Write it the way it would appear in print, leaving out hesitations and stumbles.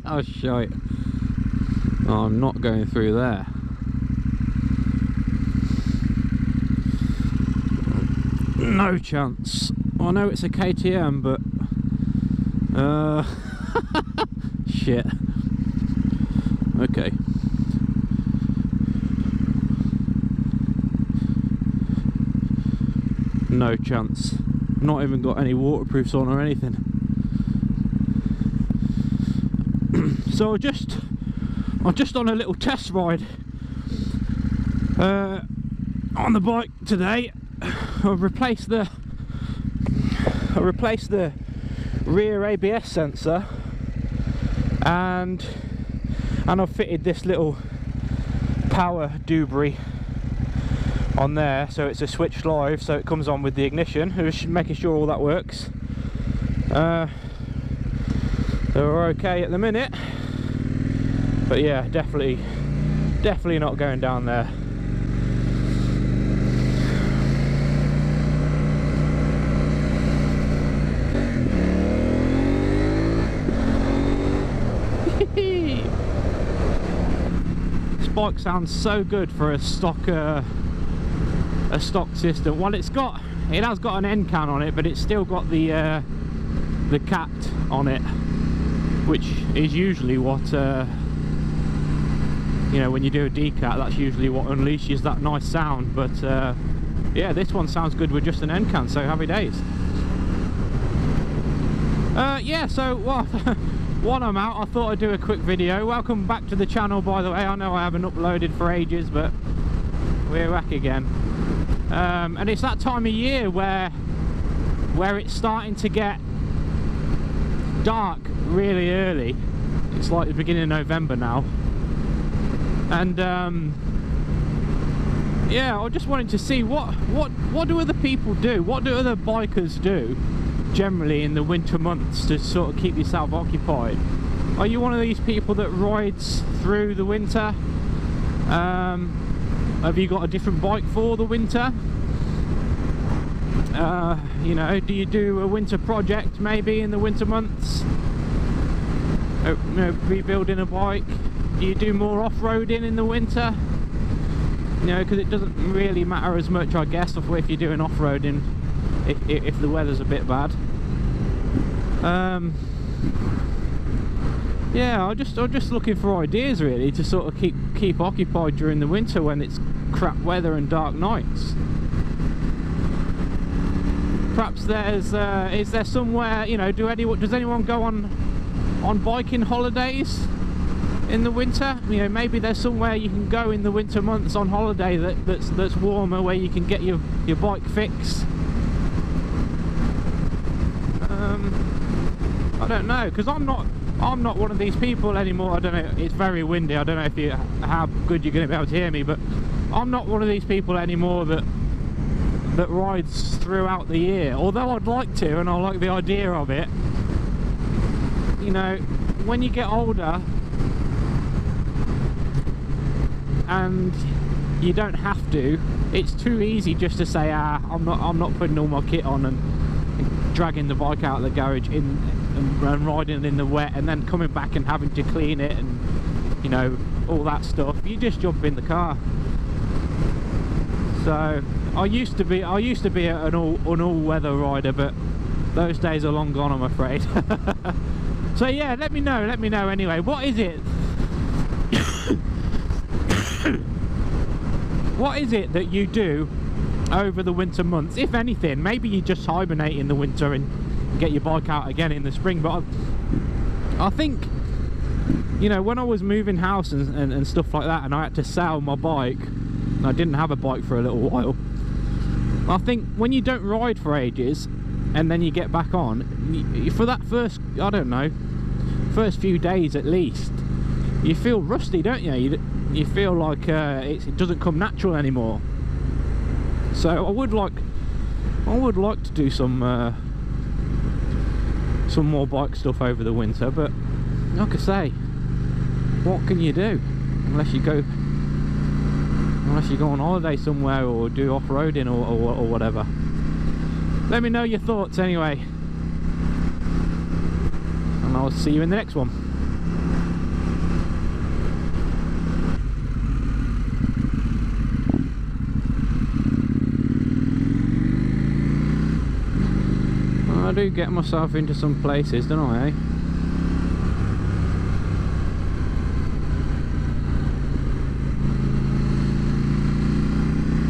Oh shite. Oh, I'm not going through there. No chance. I know it's a KTM, but shit. Okay. No chance. Not even got any waterproofs on or anything. So I'm just on a little test ride on the bike today. I've replaced the rear ABS sensor, and I've fitted this little power doobry on there, so it's a switch live, so it comes on with the ignition. Just making sure all that works. So we're okay at the minute, but yeah, definitely not going down there. This bike sounds so good for a stock system. Well, it has got an end can on it, but it's still got the cat on it, which is usually what you know, when you do a decat, that's usually what unleashes that nice sound. But yeah, this one sounds good with just an end can, so happy days. Yeah, so well, while I'm out, I thought I'd do a quick video. Welcome back to the channel, by the way. I know I haven't uploaded for ages, but we're back again. And it's that time of year where it's starting to get dark really early. It's like the beginning of November now, and yeah, I just wanted to see what do other people do, what do other bikers do generally in the winter months to sort of keep yourself occupied. Are you one of these people that rides through the winter? Have you got a different bike for the winter? You know, do you do a winter project maybe in the winter months? You know, rebuilding a bike? Do you do more off-roading in the winter? You know, because it doesn't really matter as much, I guess, if you're doing off-roading if the weather's a bit bad. Yeah, I'm just looking for ideas really to sort of keep occupied during the winter when it's crap weather and dark nights. Perhaps is there somewhere, you know, does anyone go on biking holidays in the winter? You know, maybe there's somewhere you can go in the winter months on holiday that's warmer, where you can get your bike fixed. I don't know, because I'm not one of these people anymore. I don't know, it's very windy. I don't know how good you're going to be able to hear me, but I'm not one of these people anymore that rides throughout the year, although I'd like to, and I like the idea of it. You know, when you get older and you don't have to, it's too easy just to say, I'm not putting all my kit on and dragging the bike out of the garage and riding in the wet, and then coming back and having to clean it and, you know, all that stuff. You just jump in the car. So I used to be an all-weather rider, but those days are long gone, I'm afraid. So yeah, let me know anyway, what is it what is it that you do over the winter months, if anything? Maybe you just hibernate in the winter and get your bike out again in the spring. But I think, you know, when I was moving house and stuff like that, and I had to sell my bike, I didn't have a bike for a little while. I think when you don't ride for ages and then you get back on, for that first, I don't know, first few days at least, you feel rusty, don't you? You feel like it doesn't come natural anymore. So I would like to do some more bike stuff over the winter, but like I say, what can you do unless you go on holiday somewhere or do off-roading or whatever. Let me know your thoughts anyway, and I'll see you in the next one. do get myself into some places, don't I, eh?